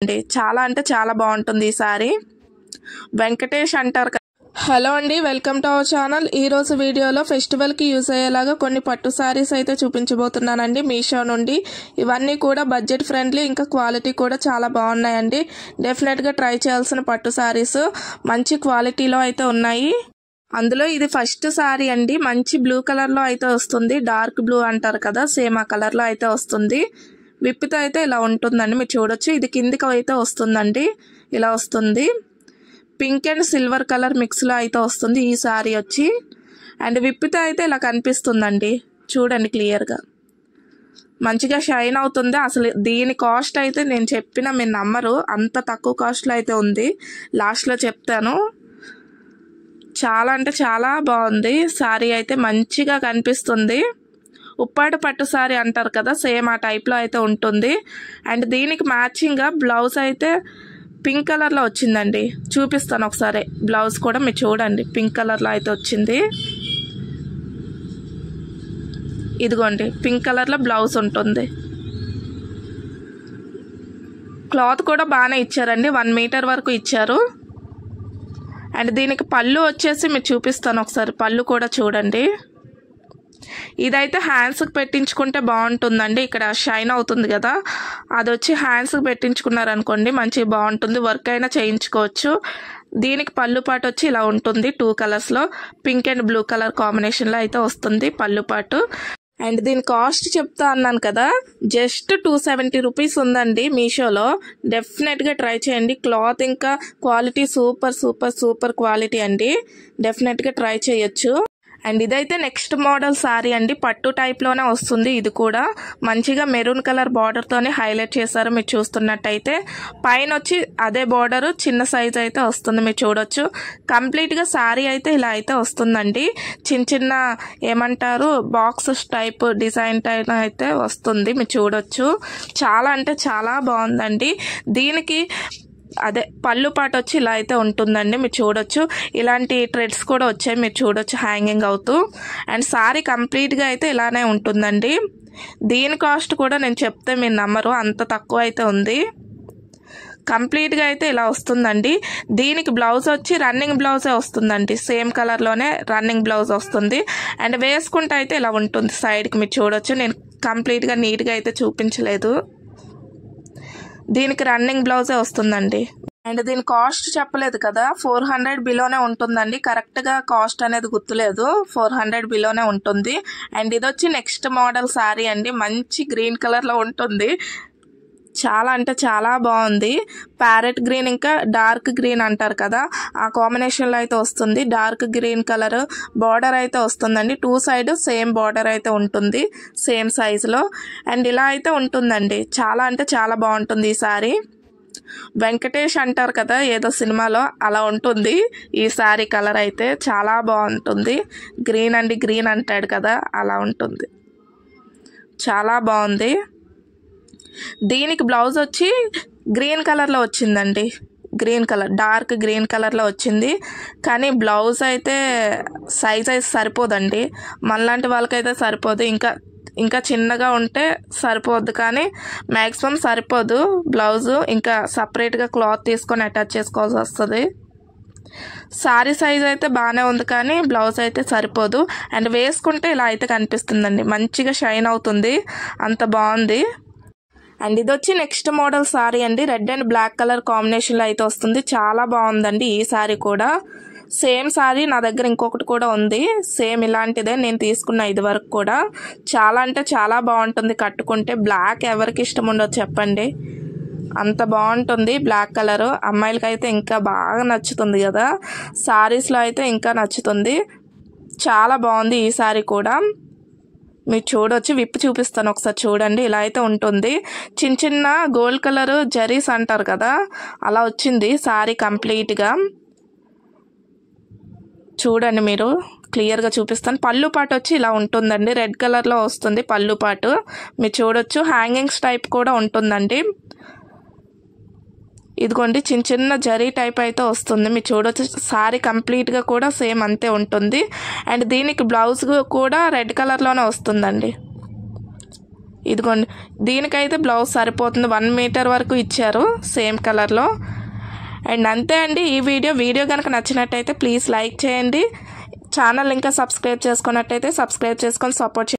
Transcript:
చాలా అంటే చాలా బాగుంటుంది ఈ సారీ. వెంకటేష్ అంటారు కదా. హలో అండి, వెల్కమ్ టు అవర్ ఛానల్. ఈ రోజు వీడియోలో ఫెస్టివల్ కి యూజ్ అయ్యేలాగా కొన్ని పట్టు సారీస్ అయితే చూపించబోతున్నానండి మీషో నుండి. ఇవన్నీ కూడా బడ్జెట్ ఫ్రెండ్లీ, ఇంకా క్వాలిటీ కూడా చాలా బాగున్నాయండి. డెఫినెట్ గా ట్రై చేయాల్సిన పట్టు సారీస్, మంచి క్వాలిటీలో అయితే ఉన్నాయి. అందులో ఇది ఫస్ట్ సారీ అండి. మంచి బ్లూ కలర్ లో అయితే వస్తుంది. డార్క్ బ్లూ అంటారు కదా, సేమ్ ఆ కలర్ లో అయితే వస్తుంది. విప్పితో అయితే ఇలా ఉంటుందండి, మీరు చూడొచ్చు. ఇది కిందికి అయితే వస్తుందండి, ఇలా వస్తుంది. Pink and silver colour mix లో అయితే వస్తుంది ఈ సారీ వచ్చి. అండ్ విప్పితో అయితే ఇలా కనిపిస్తుందండి, చూడండి క్లియర్ గా. మంచిగా షైన్ అవుతుంది. అసలు దీని కాస్ట్ అయితే నేను చెప్పిన మీరు నమ్మరు, అంత తక్కువ కాస్ట్ లో అయితే ఉంది. లాస్ట్ లో చెప్తాను. చాలా అంటే చాలా బాగుంది సారీ అయితే, మంచిగా కనిపిస్తుంది. ఉప్పాడు పట్టు సారీ అంటారు కదా, సేమ్ ఆ టైప్ లో అయితే ఉంటుంది. అండ్ దీనికి మ్యాచింగ్ గా బ్లౌజ్ అయితే పింక్ కలర్ లో వచ్చిందండి. చూపిస్తాను ఒకసారి బ్లౌజ్ కూడా, మీరు చూడండి. పింక్ కలర్ లో అయితే వచ్చింది. ఇదిగోండి, పింక్ కలర్ లో బ్లౌజ్ ఉంటుంది. క్లాత్ కూడా బాగానే ఇచ్చారండి, 1 మీటర్ వరకు ఇచ్చారు. అండ్ దీనికి పళ్ళు వచ్చేసి మీరు చూపిస్తాను ఒకసారి, పళ్ళు కూడా చూడండి. ఇదైతే హ్యాండ్స్కి పెట్టించుకుంటే బాగుంటుందండి. ఇక్కడ షైన్ అవుతుంది కదా, అది వచ్చి హ్యాండ్స్కి పెట్టించుకున్నారనుకోండి మంచిగా బాగుంటుంది. వర్క్ అయినా చేయించుకోవచ్చు. దీనికి పళ్ళు పాటు వచ్చి ఇలా ఉంటుంది, 2 కలర్స్ లో, pink and blue colour combination లో అయితే వస్తుంది పళ్ళు పాటు. అండ్ దీని కాస్ట్ చెప్తా అన్నాను కదా, జస్ట్ 270 రూపీస్ ఉందండి మీషోలో. డెఫినెట్ గా ట్రై చేయండి. క్లాత్ ఇంకా quality super super super quality అండి. డెఫినెట్ గా ట్రై చేయొచ్చు. అండ్ ఇదైతే నెక్స్ట్ మోడల్ సారీ అండి, పట్టు టైప్ లోనే వస్తుంది. ఇది కూడా మంచిగా మెరూన్ కలర్ బార్డర్ తోనే హైలైట్ చేశారు మీరు చూస్తున్నట్టయితే. పైన వచ్చి అదే బార్డర్ చిన్న సైజ్ అయితే వస్తుంది, మీరు చూడొచ్చు. కంప్లీట్ గా సారీ అయితే ఇలా అయితే వస్తుందండి. చిన్న చిన్న ఏమంటారు బాక్స్ టైప్ డిజైన్ టైప్ అయితే వస్తుంది, మీరు చూడొచ్చు. చాలా అంటే చాలా బాగుందండి. దీనికి అదే పళ్ళు పాటు వచ్చి ఇలా అయితే ఉంటుందండి, మీరు చూడొచ్చు. ఇలాంటి థ్రెడ్స్ కూడా వచ్చాయి, మీరు చూడొచ్చు హ్యాంగింగ్ అవుతూ. అండ్ సారీ కంప్లీట్ గా అయితే ఇలానే ఉంటుందండి. దీని కాస్ట్ కూడా నేను చెప్తే మీరు నమ్మరు, అంత తక్కువ అయితే ఉంది. కంప్లీట్ గా అయితే ఇలా వస్తుందండి. దీనికి బ్లౌజ్ వచ్చి రన్నింగ్ బ్లౌజే వస్తుందండి, సేమ్ కలర్ లోనే రన్నింగ్ బ్లౌజ్ వస్తుంది. అండ్ వేసుకుంటే అయితే ఇలా ఉంటుంది సైడ్ కి, మీరు చూడొచ్చు. నేను కంప్లీట్ గా నీట్ గా అయితే చూపించలేదు. దీనికి రన్నింగ్ బ్లౌజే వస్తుందండి. అండ్ దీని కాస్ట్ చెప్పలేదు కదా, 400 బిలోనే ఉంటుందండి. కరెక్ట్ గా కాస్ట్ అనేది గుర్తులేదు, 400 బిలోనే ఉంటుంది. అండ్ ఇది వచ్చి నెక్స్ట్ మోడల్ సారీ అండి, మంచి గ్రీన్ కలర్ లో ఉంటుంది. చాలా అంటే చాలా బాగుంది. ప్యారెట్ గ్రీన్ ఇంకా డార్క్ గ్రీన్ అంటారు కదా, ఆ కాంబినేషన్ లో అయితే వస్తుంది. డార్క్ గ్రీన్ కలర్ బార్డర్ అయితే వస్తుందండి. 2 సైడ్ సేమ్ బార్డర్ అయితే ఉంటుంది, సేమ్ సైజ్ లో. అండ్ ఇలా అయితే ఉంటుందండి. చాలా అంటే చాలా బాగుంటుంది ఈ సారీ. వెంకటేష్ అంటారు కదా ఏదో సినిమాలో, అలా ఉంటుంది ఈ సారీ కలర్ అయితే. చాలా బాగుంటుంది. గ్రీన్ అండి గ్రీన్ అంటాడు కదా, అలా ఉంటుంది. చాలా బాగుంది. దీనికి బ్లౌజ్ వచ్చి గ్రీన్ కలర్ లో వచ్చిందండి. Green colour, dark green colour లో వచ్చింది. కానీ బ్లౌజ్ అయితే సైజ్ అయితే సరిపోదండి, మనలాంటి వాళ్ళకైతే సరిపోదు. ఇంకా చిన్నగా ఉంటే సరిపోద్ది, కానీ మ్యాక్సిమం సరిపోదు బ్లౌజ్. ఇంకా సపరేట్గా క్లాత్ తీసుకొని అటాచ్ చేసుకోవాల్సి వస్తుంది. సారీ సైజ్ అయితే బాగానే ఉంది, కానీ బ్లౌజ్ అయితే సరిపోదు. అండ్ వేసుకుంటే ఇలా అయితే కనిపిస్తుందండి, మంచిగా షైన్ అవుతుంది, అంత బాగుంది. అండ్ ఇది వచ్చి నెక్స్ట్ మోడల్ సారీ అండి, red and black colour combination లో అయితే వస్తుంది. చాలా బాగుందండి ఈ సారీ కూడా. సేమ్ సారీ నా దగ్గర ఇంకొకటి కూడా ఉంది, సేమ్ ఇలాంటిదే నేను తీసుకున్నా ఇది వరకు కూడా. చాలా అంటే చాలా బాగుంటుంది కట్టుకుంటే. బ్లాక్ ఎవరికి ఇష్టం ఉండదు చెప్పండి, అంత బాగుంటుంది బ్లాక్ కలర్. అమ్మాయిలకి అయితే ఇంకా బాగా నచ్చుతుంది కదా, సారీస్ లో అయితే ఇంకా నచ్చుతుంది. చాలా బాగుంది ఈ సారీ కూడా, మీరు చూడొచ్చు. విప్పి చూపిస్తాను ఒకసారి చూడండి. ఇలా అయితే ఉంటుంది. చిన్న చిన్న గోల్డ్ కలర్ జరీస్ అంటారు కదా, అలా వచ్చింది సారీ కంప్లీట్ గా. చూడండి, మీరు క్లియర్ గా చూపిస్తాను. పళ్ళు పాటు వచ్చి ఇలా ఉంటుందండి, రెడ్ కలర్ లో వస్తుంది పళ్ళు పాటు, మీరు చూడొచ్చు. హ్యాంగింగ్స్ టైప్ కూడా ఉంటుందండి. ఇదిగోండి చిన్న చిన్న జరీ టైప్ అయితే వస్తుంది, మీరు చూడొచ్చు. సారీ కంప్లీట్ గా కూడా సేమ్ అంతే ఉంటుంది. అండ్ దీనికి బ్లౌజ్ కూడా రెడ్ కలర్ లోనే వస్తుందండి. ఇదిగోండి, దీనికైతే బ్లౌజ్ సరిపోతుంది. 1 మీటర్ వరకు ఇచ్చారు సేమ్ కలర్లో. అండ్ అంతే అండి ఈ వీడియో కనుక నచ్చినట్టయితే ప్లీజ్ లైక్ చేయండి. ఛానల్ ఇంకా సబ్స్క్రైబ్ చేసుకున్నట్టయితే సబ్స్క్రైబ్ చేసుకొని సపోర్ట్ చేయండి.